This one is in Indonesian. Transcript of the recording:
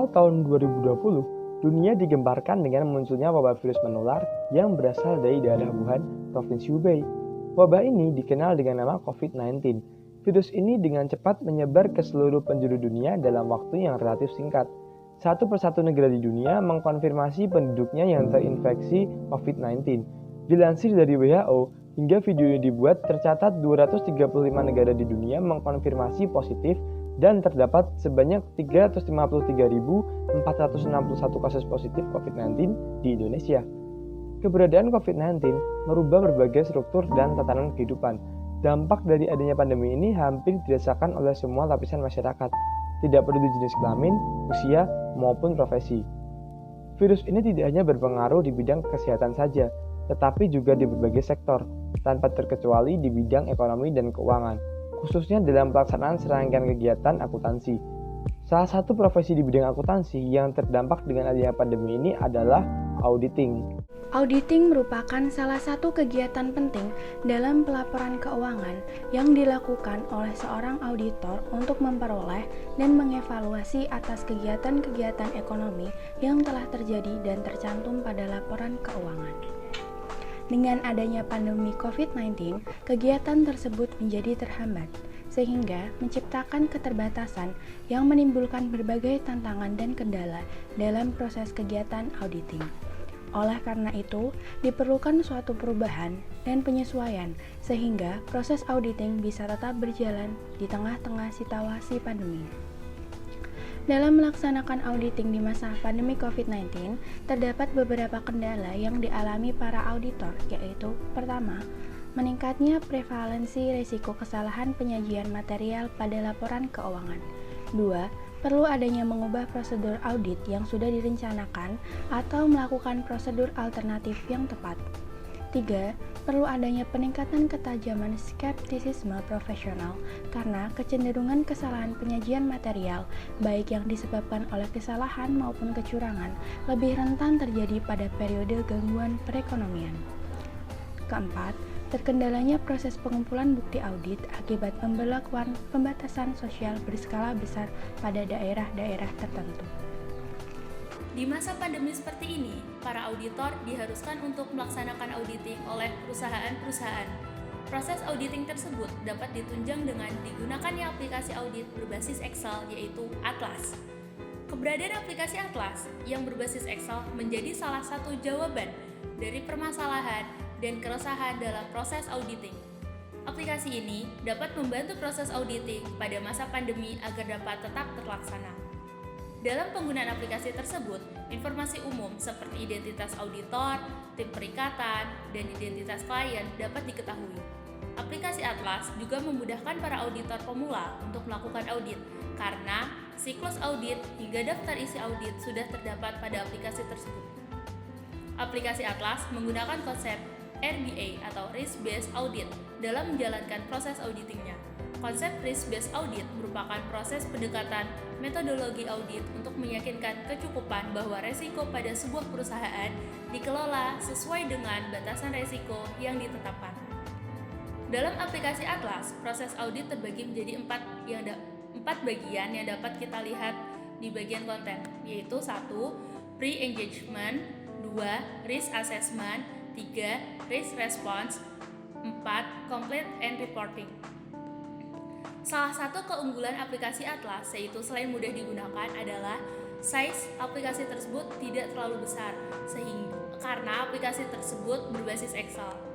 Awal tahun 2020, dunia digemparkan dengan munculnya wabah virus menular yang berasal dari daerah Wuhan, Provinsi Hubei. Wabah ini dikenal dengan nama COVID-19. Virus ini dengan cepat menyebar ke seluruh penjuru dunia dalam waktu yang relatif singkat. Satu persatu negara di dunia mengkonfirmasi penduduknya yang terinfeksi COVID-19. Dilansir dari WHO, hingga video ini dibuat, tercatat 235 negara di dunia mengkonfirmasi positif dan terdapat sebanyak 353.461 kasus positif COVID-19 di Indonesia. Keberadaan COVID-19 merubah berbagai struktur dan tatanan kehidupan. Dampak dari adanya pandemi ini hampir dirasakan oleh semua lapisan masyarakat, tidak peduli jenis kelamin, usia, maupun profesi. Virus ini tidak hanya berpengaruh di bidang kesehatan saja, tetapi juga di berbagai sektor, tanpa terkecuali di bidang ekonomi dan keuangan, khususnya dalam pelaksanaan serangkaian kegiatan akuntansi. Salah satu profesi di bidang akuntansi yang terdampak dengan adanya pandemi ini adalah auditing. Auditing merupakan salah satu kegiatan penting dalam pelaporan keuangan yang dilakukan oleh seorang auditor untuk memperoleh dan mengevaluasi atas kegiatan-kegiatan ekonomi yang telah terjadi dan tercantum pada laporan keuangan. Dengan adanya pandemi COVID-19, kegiatan tersebut menjadi terhambat, sehingga menciptakan keterbatasan yang menimbulkan berbagai tantangan dan kendala dalam proses kegiatan auditing. Oleh karena itu, diperlukan suatu perubahan dan penyesuaian sehingga proses auditing bisa tetap berjalan di tengah-tengah situasi pandemi. Dalam melaksanakan auditing di masa pandemi COVID-19, terdapat beberapa kendala yang dialami para auditor, yaitu pertama, meningkatnya prevalensi risiko kesalahan penyajian material pada laporan keuangan. 2. Perlu adanya mengubah prosedur audit yang sudah direncanakan atau melakukan prosedur alternatif yang tepat. 3. Perlu adanya peningkatan ketajaman skeptisisme profesional karena kecenderungan kesalahan penyajian material, baik yang disebabkan oleh kesalahan maupun kecurangan, lebih rentan terjadi pada periode gangguan perekonomian. Keempat, terkendalanya proses pengumpulan bukti audit akibat pemberlakuan pembatasan sosial berskala besar pada daerah-daerah tertentu. Di masa pandemi seperti ini, para auditor diharuskan untuk melaksanakan auditing oleh perusahaan-perusahaan. Proses auditing tersebut dapat ditunjang dengan digunakannya aplikasi audit berbasis Excel, yaitu Atlas. Keberadaan aplikasi Atlas yang berbasis Excel menjadi salah satu jawaban dari permasalahan dan keresahan dalam proses auditing. Aplikasi ini dapat membantu proses auditing pada masa pandemi agar dapat tetap terlaksana. Dalam penggunaan aplikasi tersebut, informasi umum seperti identitas auditor, tim perikatan, dan identitas klien dapat diketahui. Aplikasi Atlas juga memudahkan para auditor pemula untuk melakukan audit karena siklus audit hingga daftar isi audit sudah terdapat pada aplikasi tersebut. Aplikasi Atlas menggunakan konsep RBA atau Risk Based Audit dalam menjalankan proses auditingnya. Konsep Risk Based Audit merupakan proses pendekatan metodologi audit untuk meyakinkan kecukupan bahwa resiko pada sebuah perusahaan dikelola sesuai dengan batasan resiko yang ditetapkan. Dalam aplikasi Atlas, proses audit terbagi menjadi empat bagian yang dapat kita lihat di bagian konten, yaitu 1. Pre-engagement, 2. Risk assessment, 3. Risk response, 4. Complete and reporting. Salah satu keunggulan aplikasi Atlas yaitu selain mudah digunakan adalah size aplikasi tersebut tidak terlalu besar karena aplikasi tersebut berbasis Excel.